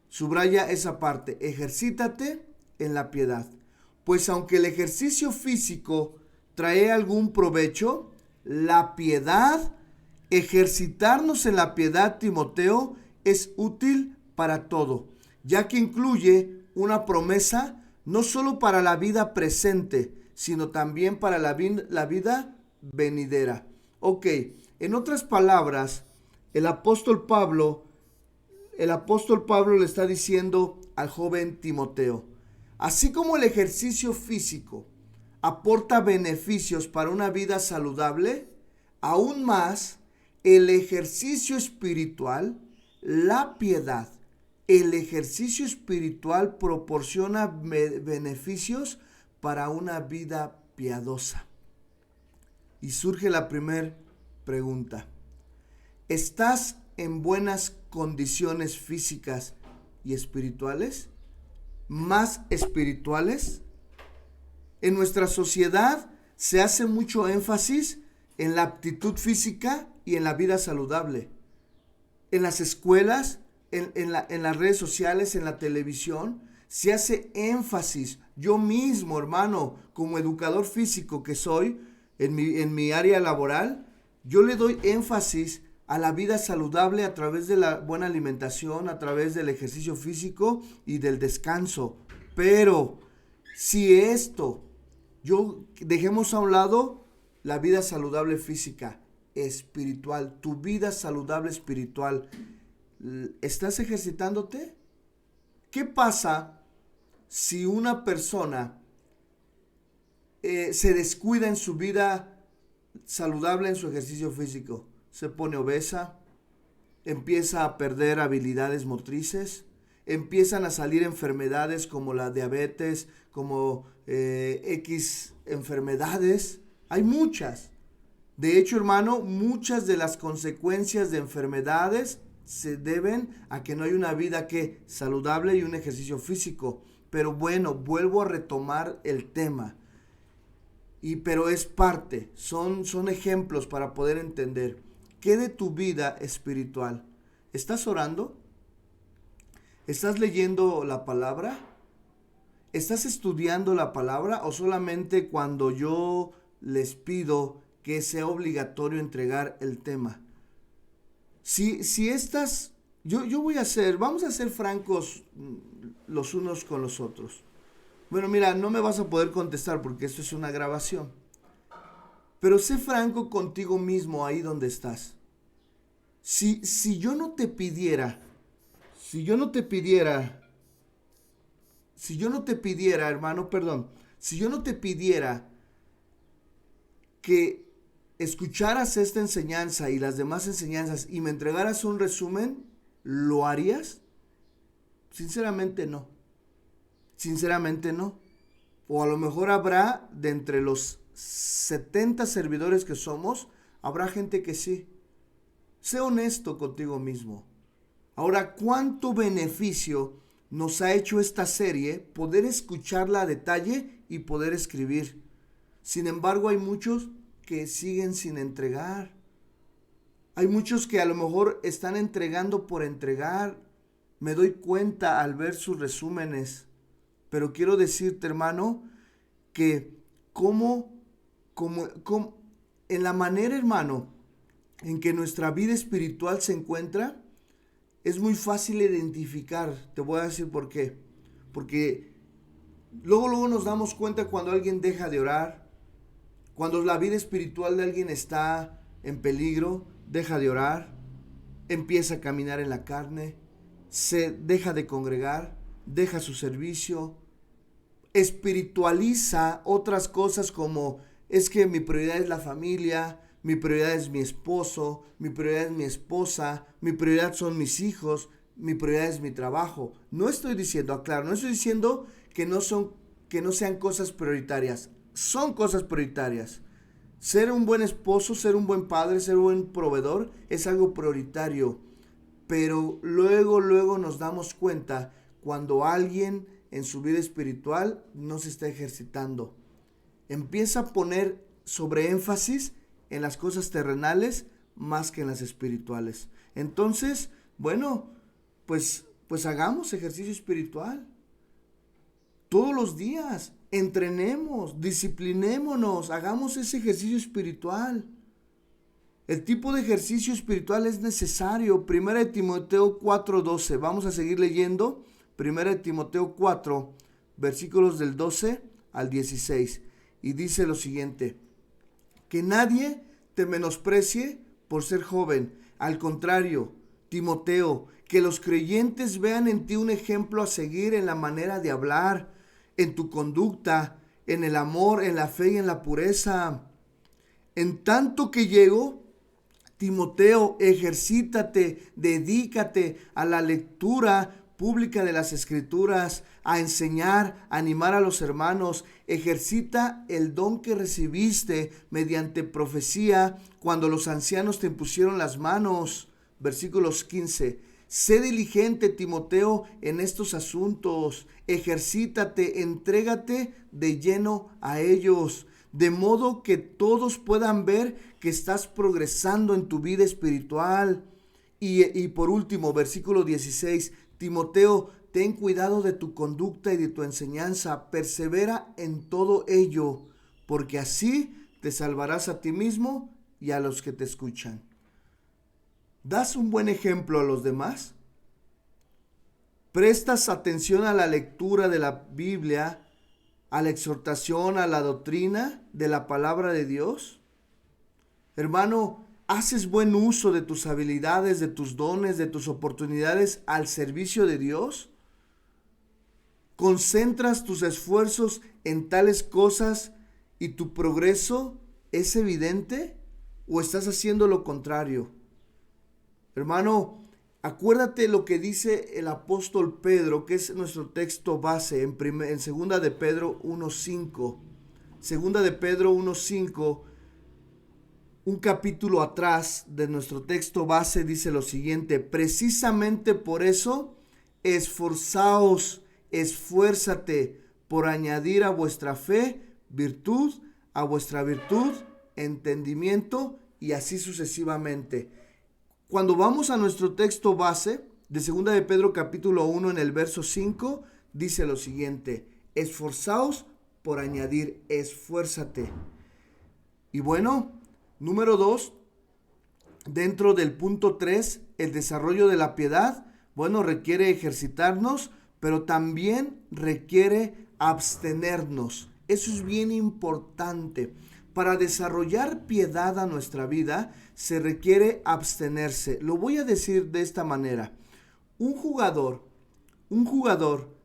Subraya esa parte, ejercítate en la piedad. Pues aunque el ejercicio físico trae algún provecho, la piedad, ejercitarnos en la piedad, Timoteo, es útil para todo, ya que incluye una promesa no solo para la vida presente, sino también para la vida venidera. Ok, en otras palabras, el apóstol Pablo le está diciendo al joven Timoteo: así como el ejercicio físico aporta beneficios para una vida saludable, aún más el ejercicio espiritual, la piedad, el ejercicio espiritual proporciona beneficios para una vida piadosa. Y surge la primera pregunta: ¿estás en buenas condiciones físicas y espirituales? ¿Más espirituales? En nuestra sociedad se hace mucho énfasis en la aptitud física y en la vida saludable. En las escuelas, en las redes sociales, en la televisión, se hace énfasis. Yo mismo, hermano, como educador físico que soy, en mi área laboral, yo le doy énfasis a la vida saludable a través de la buena alimentación, a través del ejercicio físico y del descanso. Pero si dejemos a un lado la vida saludable física, espiritual, tu vida saludable espiritual, ¿estás ejercitándote? ¿Qué pasa si una persona se descuida en su vida saludable, en su ejercicio físico? Se pone obesa, empieza a perder habilidades motrices, empiezan a salir enfermedades como la diabetes, como X enfermedades. Hay muchas. De hecho, hermano, muchas de las consecuencias de enfermedades se deben a que no hay una vida saludable y un ejercicio físico. Pero bueno, vuelvo a retomar el tema. Pero es parte, son ejemplos para poder entender. ¿Qué de tu vida espiritual? ¿Estás orando? ¿Estás leyendo la palabra? ¿Estás estudiando la palabra o solamente cuando yo les pido que sea obligatorio entregar el tema? Si estás, vamos a ser francos los unos con los otros. Bueno, mira, no me vas a poder contestar porque esto es una grabación. Pero sé franco contigo mismo ahí donde estás. Si yo no te pidiera, hermano, si yo no te pidiera que escucharas esta enseñanza y las demás enseñanzas y me entregaras un resumen, ¿lo harías? Sinceramente no. O a lo mejor habrá, de entre los 70 servidores que somos, habrá gente que sí. Sé honesto contigo mismo. Ahora, ¿cuánto beneficio nos ha hecho esta serie poder escucharla a detalle y poder escribir? Sin embargo, hay muchos que siguen sin entregar. Hay muchos que a lo mejor están entregando por entregar. Me doy cuenta al ver sus resúmenes. Pero quiero decirte, hermano, que como en la manera, hermano, en que nuestra vida espiritual se encuentra, es muy fácil identificar. Te voy a decir por qué. Porque luego nos damos cuenta cuando alguien deja de orar, cuando la vida espiritual de alguien está en peligro, deja de orar, empieza a caminar en la carne, se deja de congregar, deja su servicio, espiritualiza otras cosas como: es que mi prioridad es la familia, mi prioridad es mi esposo, mi prioridad es mi esposa, mi prioridad son mis hijos, mi prioridad es mi trabajo. No estoy diciendo que no sean cosas prioritarias. Son cosas prioritarias. Ser un buen esposo, ser un buen padre, ser un buen proveedor es algo prioritario. Pero luego nos damos cuenta cuando alguien en su vida espiritual no se está ejercitando. Empieza a poner sobre énfasis en las cosas terrenales más que en las espirituales. Entonces, bueno, pues hagamos ejercicio espiritual. Todos los días, entrenemos, disciplinémonos, hagamos ese ejercicio espiritual. El tipo de ejercicio espiritual es necesario. 1 Timoteo 4:12. Vamos a seguir leyendo. 1 Timoteo 4, versículos del 12 al 16. Y dice lo siguiente: que nadie te menosprecie por ser joven. Al contrario, Timoteo, que los creyentes vean en ti un ejemplo a seguir en la manera de hablar, en tu conducta, en el amor, en la fe y en la pureza. En tanto que llego, Timoteo, ejercítate, dedícate a la lectura pública de las Escrituras, a enseñar, a animar a los hermanos. Ejercita el don que recibiste mediante profecía cuando los ancianos te impusieron las manos. Versículos 15. Sé diligente, Timoteo, en estos asuntos. Ejercítate, entrégate de lleno a ellos, de modo que todos puedan ver que estás progresando en tu vida espiritual. Y por último, versículo 16, Timoteo, ten cuidado de tu conducta y de tu enseñanza, persevera en todo ello, porque así te salvarás a ti mismo y a los que te escuchan. ¿Das un buen ejemplo a los demás? ¿Prestas atención a la lectura de la Biblia, a la exhortación, a la doctrina de la palabra de Dios? Hermano, ¿haces buen uso de tus habilidades, de tus dones, de tus oportunidades al servicio de Dios? ¿Concentras tus esfuerzos en tales cosas y tu progreso es evidente? ¿O estás haciendo lo contrario? Hermano, acuérdate lo que dice el apóstol Pedro, que es nuestro texto base en 2 de Pedro 1:5. 2 de Pedro 1:5, un capítulo atrás de nuestro texto base, dice lo siguiente: precisamente por eso, esforzaos, esfuérzate por añadir a vuestra fe virtud, a vuestra virtud entendimiento, y así sucesivamente. Cuando vamos a nuestro texto base de 2 de Pedro capítulo 1 en el verso 5, dice lo siguiente: esforzaos por añadir, esfuérzate. Y bueno, número 2, dentro del punto 3, el desarrollo de la piedad, bueno, requiere ejercitarnos, pero también requiere abstenernos. Eso es bien importante. Para desarrollar piedad a nuestra vida, se requiere abstenerse. Lo voy a decir de esta manera. Un jugador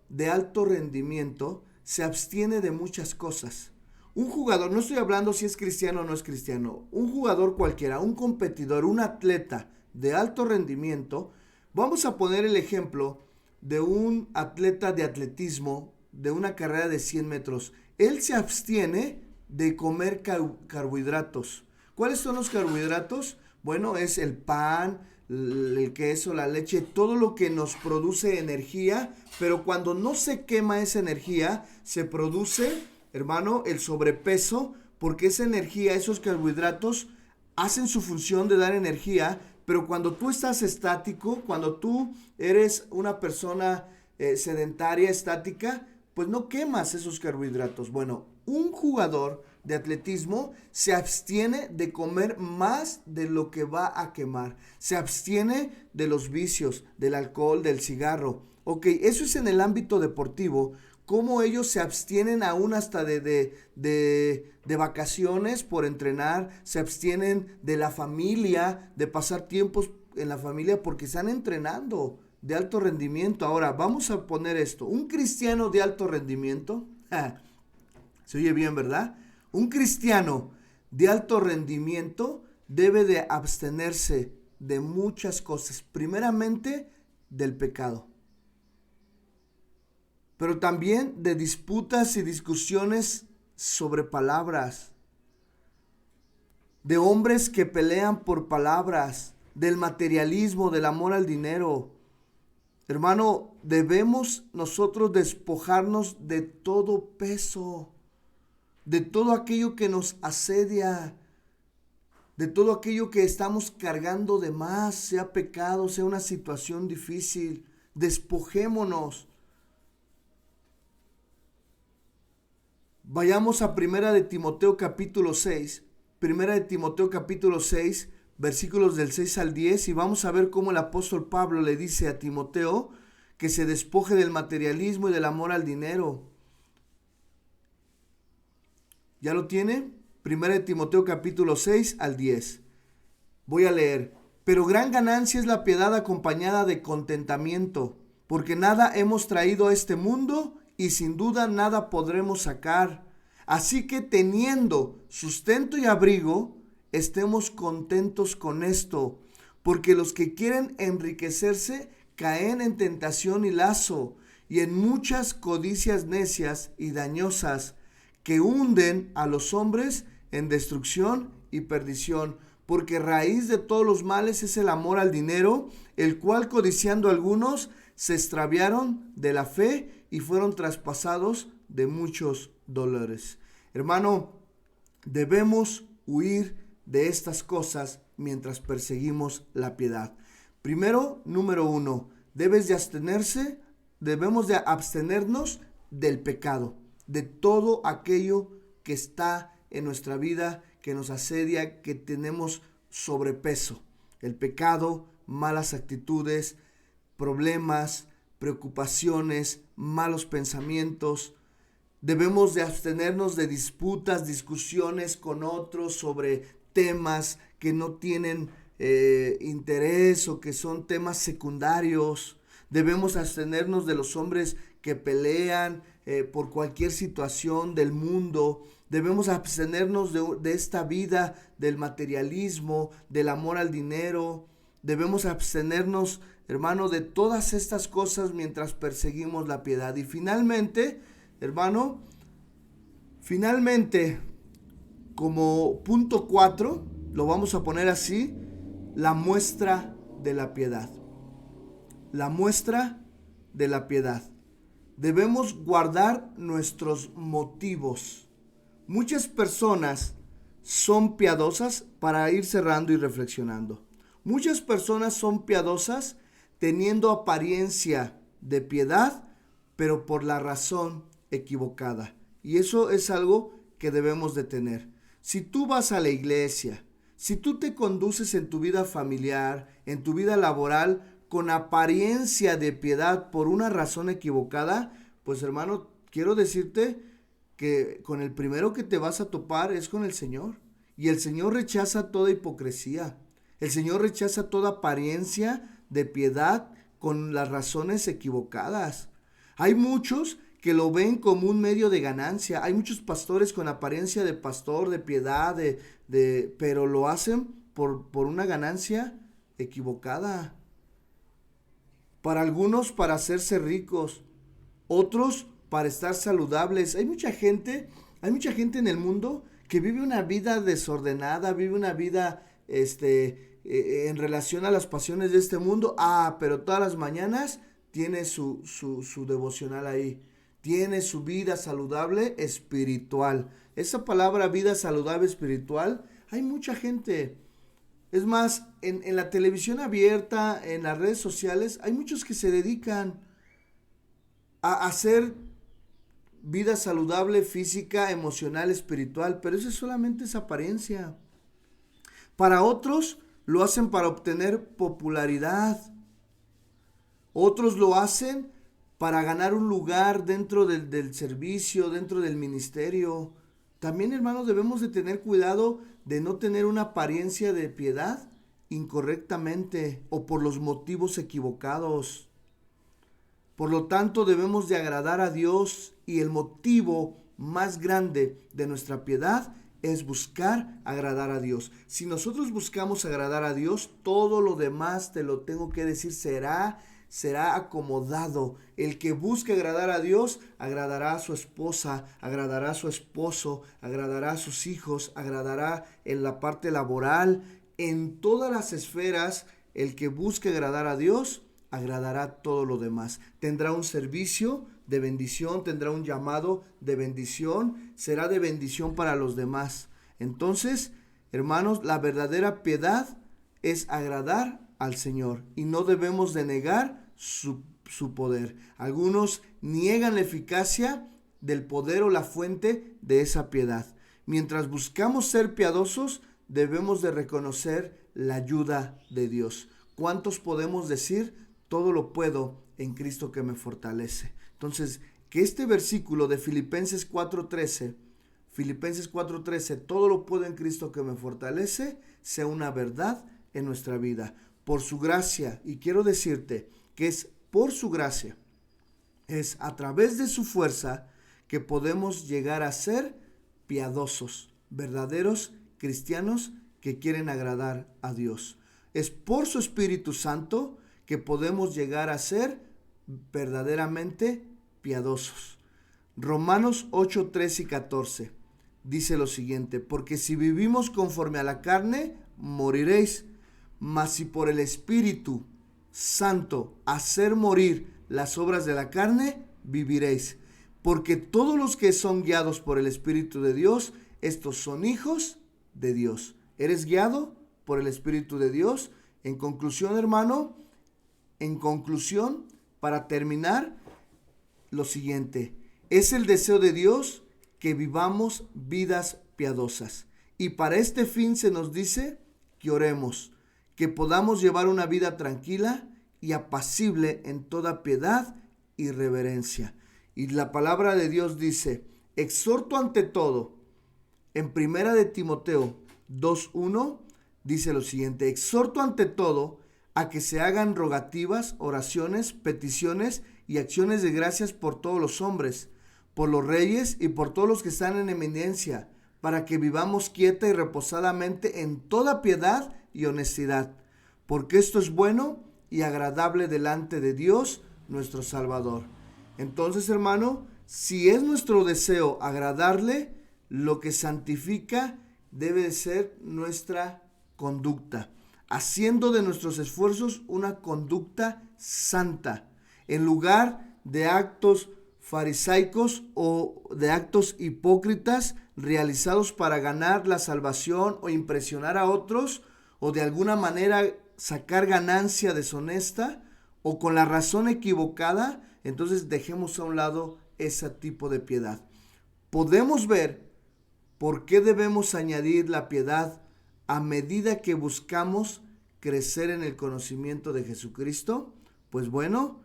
de alto rendimiento se abstiene de muchas cosas. Un jugador, no estoy hablando si es cristiano o no es cristiano, un jugador cualquiera, un competidor, un atleta de alto rendimiento, vamos a poner el ejemplo de un atleta de atletismo, de una carrera de 100 metros. Él se abstiene de comer carbohidratos. ¿Cuáles son los carbohidratos? Bueno, es el pan, el queso, la leche, todo lo que nos produce energía, pero cuando no se quema esa energía, se produce, hermano, el sobrepeso, porque esa energía, esos carbohidratos, hacen su función de dar energía, pero cuando tú estás estático, cuando tú eres una persona sedentaria, estática, pues no quemas esos carbohidratos. Bueno, un jugador de atletismo se abstiene de comer más de lo que va a quemar. Se abstiene de los vicios, del alcohol, del cigarro. Ok, eso es en el ámbito deportivo. Cómo ellos se abstienen aún hasta de vacaciones por entrenar, se abstienen de la familia, de pasar tiempos en la familia porque están entrenando de alto rendimiento. Ahora, vamos a poner esto. Un cristiano de alto rendimiento, se oye bien, ¿verdad? Un cristiano de alto rendimiento debe de abstenerse de muchas cosas. Primeramente, del pecado. Pero también de disputas y discusiones sobre palabras. de hombres que pelean por palabras, del materialismo, del amor al dinero. Hermano, debemos nosotros despojarnos de todo peso, de todo aquello que nos asedia, de todo aquello que estamos cargando de más, sea pecado, sea una situación difícil. Despojémonos. Vayamos a Primera de Timoteo capítulo 6. Primera de Timoteo capítulo 6, versículos del 6 al 10, y vamos a ver cómo el apóstol Pablo le dice a Timoteo que se despoje del materialismo y del amor al dinero. ¿Ya lo tiene? Primera de Timoteo capítulo 6 al 10. Voy a leer. Pero gran ganancia es la piedad acompañada de contentamiento, porque nada hemos traído a este mundo y sin duda nada podremos sacar. Así que teniendo sustento y abrigo, estemos contentos con esto, porque los que quieren enriquecerse caen en tentación y lazo, y en muchas codicias necias y dañosas, que hunden a los hombres en destrucción y perdición. Porque raíz de todos los males es el amor al dinero, el cual codiciando algunos se extraviaron de la fe y fueron traspasados de muchos dolores. Hermano, debemos huir de estas cosas mientras perseguimos la piedad. Primero, número 1, debemos de abstenernos del pecado, de todo aquello que está en nuestra vida, que nos asedia, que tenemos sobrepeso. El pecado, malas actitudes, problemas, preocupaciones, malos pensamientos. Debemos de abstenernos de disputas, discusiones con otros sobre temas que no tienen interés o que son temas secundarios. Debemos abstenernos de los hombres que pelean por cualquier situación del mundo. Debemos abstenernos de esta vida del materialismo, del amor al dinero. Debemos abstenernos, hermano, de todas estas cosas mientras perseguimos la piedad. Y finalmente, hermano, como punto 4, lo vamos a poner así, la muestra de la piedad. La muestra de la piedad. Debemos guardar nuestros motivos. Muchas personas son piadosas, para ir cerrando y reflexionando. Muchas personas son piadosas teniendo apariencia de piedad, pero por la razón equivocada. Y eso es algo que debemos de tener. Si tú vas a la iglesia, si tú te conduces en tu vida familiar, en tu vida laboral, con apariencia de piedad por una razón equivocada, pues hermano, quiero decirte que con el primero que te vas a topar es con el Señor. Y el Señor rechaza toda hipocresía. El Señor rechaza toda apariencia de piedad con las razones equivocadas. Hay muchos que lo ven como un medio de ganancia. Hay muchos pastores con apariencia de pastor, de piedad, pero lo hacen por una ganancia equivocada. Para algunos, para hacerse ricos, otros para estar saludables. Hay mucha gente en el mundo que vive una vida desordenada, vive una vida en relación a las pasiones de este mundo. Pero todas las mañanas tiene su devocional ahí. Tiene su vida saludable espiritual. Esa palabra vida saludable espiritual, hay mucha gente. Es más, en la televisión abierta, en las redes sociales, hay muchos que se dedican a hacer vida saludable, física, emocional, espiritual, pero eso solamente es apariencia. Para otros lo hacen para obtener popularidad. Otros lo hacen para ganar un lugar dentro del servicio, dentro del ministerio. También, hermanos, debemos de tener cuidado de no tener una apariencia de piedad incorrectamente o por los motivos equivocados. Por lo tanto, debemos de agradar a Dios, y el motivo más grande de nuestra piedad es buscar agradar a Dios. Si nosotros buscamos agradar a Dios, todo lo demás, te lo tengo que decir, será será acomodado. El que busque agradar a Dios, agradará a su esposa, agradará a su esposo, agradará a sus hijos, agradará en la parte laboral, en todas las esferas. El que busque agradar a Dios, agradará todo lo demás. Tendrá un servicio de bendición, tendrá un llamado de bendición, será de bendición para los demás. Entonces, hermanos, la verdadera piedad es agradar al Señor y no debemos de negar su poder. Algunos niegan la eficacia del poder o la fuente de esa piedad. Mientras buscamos ser piadosos, debemos de reconocer la ayuda de Dios. ¿Cuántos podemos decir? Todo lo puedo en Cristo que me fortalece. Entonces, que este versículo de Filipenses 4:13, todo lo puedo en Cristo que me fortalece, sea una verdad en nuestra vida. Por su gracia, y quiero decirte que es por su gracia, es a través de su fuerza que podemos llegar a ser piadosos, verdaderos cristianos que quieren agradar a Dios. Es por su Espíritu Santo que podemos llegar a ser verdaderamente piadosos. Romanos 8:13 y 14 dice lo siguiente: porque si vivimos conforme a la carne, moriréis, mas si por el Espíritu Santo hacer morir las obras de la carne, viviréis. Porque todos los que son guiados por el Espíritu de Dios, estos son hijos de Dios. ¿Eres guiado por el Espíritu de Dios? En conclusión, hermano, para terminar, lo siguiente: es el deseo de Dios que vivamos vidas piadosas. Y para este fin se nos dice que oremos, que podamos llevar una vida tranquila y apacible en toda piedad y reverencia. Y la palabra de Dios dice: exhorto ante todo, en 1 de Timoteo 2:1, dice lo siguiente: exhorto ante todo a que se hagan rogativas, oraciones, peticiones y acciones de gracias por todos los hombres, por los reyes y por todos los que están en eminencia, para que vivamos quieta y reposadamente en toda piedad y honestidad, porque esto es bueno y agradable delante de Dios nuestro Salvador. Entonces, hermano, si es nuestro deseo agradarle, lo que santifica debe de ser nuestra conducta, haciendo de nuestros esfuerzos una conducta santa, en lugar de actos farisaicos o de actos hipócritas realizados para ganar la salvación o impresionar a otros, o de alguna manera sacar ganancia deshonesta o con la razón equivocada. Entonces dejemos a un lado ese tipo de piedad. Podemos ver por qué debemos añadir la piedad a medida que buscamos crecer en el conocimiento de Jesucristo. Pues bueno,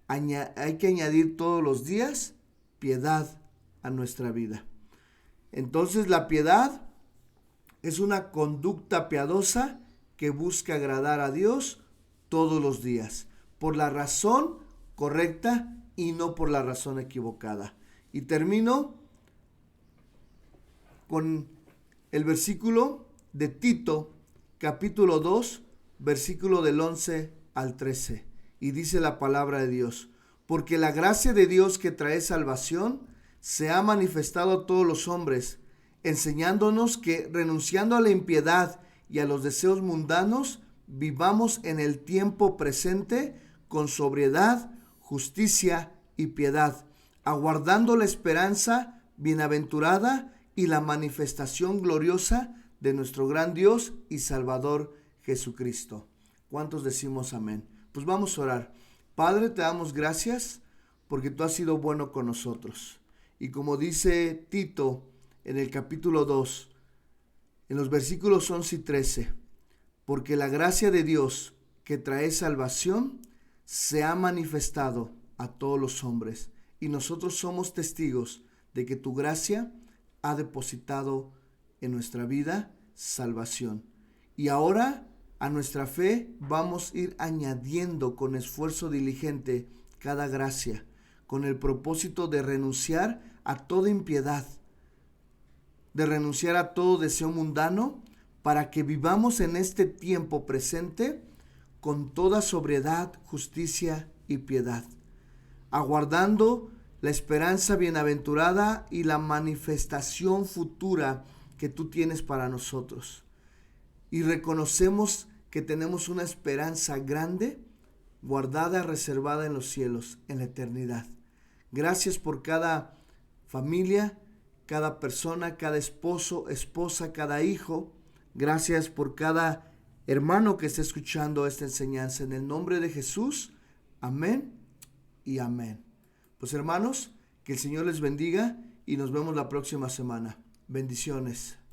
hay que añadir todos los días piedad a nuestra vida. Entonces la piedad es una conducta piadosa que busca agradar a Dios todos los días, por la razón correcta y no por la razón equivocada. Y termino con el versículo de Tito, capítulo 2, versículo del 11 al 13. Y dice la palabra de Dios: porque la gracia de Dios que trae salvación se ha manifestado a todos los hombres, enseñándonos que, renunciando a la impiedad y a los deseos mundanos, vivamos en el tiempo presente con sobriedad, justicia y piedad, aguardando la esperanza bienaventurada y la manifestación gloriosa de nuestro gran Dios y Salvador Jesucristo. ¿Cuántos decimos amén? Pues vamos a orar. Padre, te damos gracias porque tú has sido bueno con nosotros. Y como dice Tito en el capítulo 2, en los versículos 11 y 13, porque la gracia de Dios que trae salvación se ha manifestado a todos los hombres, y nosotros somos testigos de que tu gracia ha depositado en nuestra vida salvación. Y ahora a nuestra fe vamos a ir añadiendo con esfuerzo diligente cada gracia, con el propósito de renunciar a toda impiedad, de renunciar a todo deseo mundano, para que vivamos en este tiempo presente con toda sobriedad, justicia y piedad, aguardando la esperanza bienaventurada y la manifestación futura que tú tienes para nosotros. Y reconocemos que tenemos una esperanza grande, guardada, reservada en los cielos, en la eternidad. Gracias por cada familia, cada persona, cada esposo, esposa, cada hijo. Gracias por cada hermano que está escuchando esta enseñanza. En el nombre de Jesús, amén y amén. Pues hermanos, que el Señor les bendiga y nos vemos la próxima semana. Bendiciones.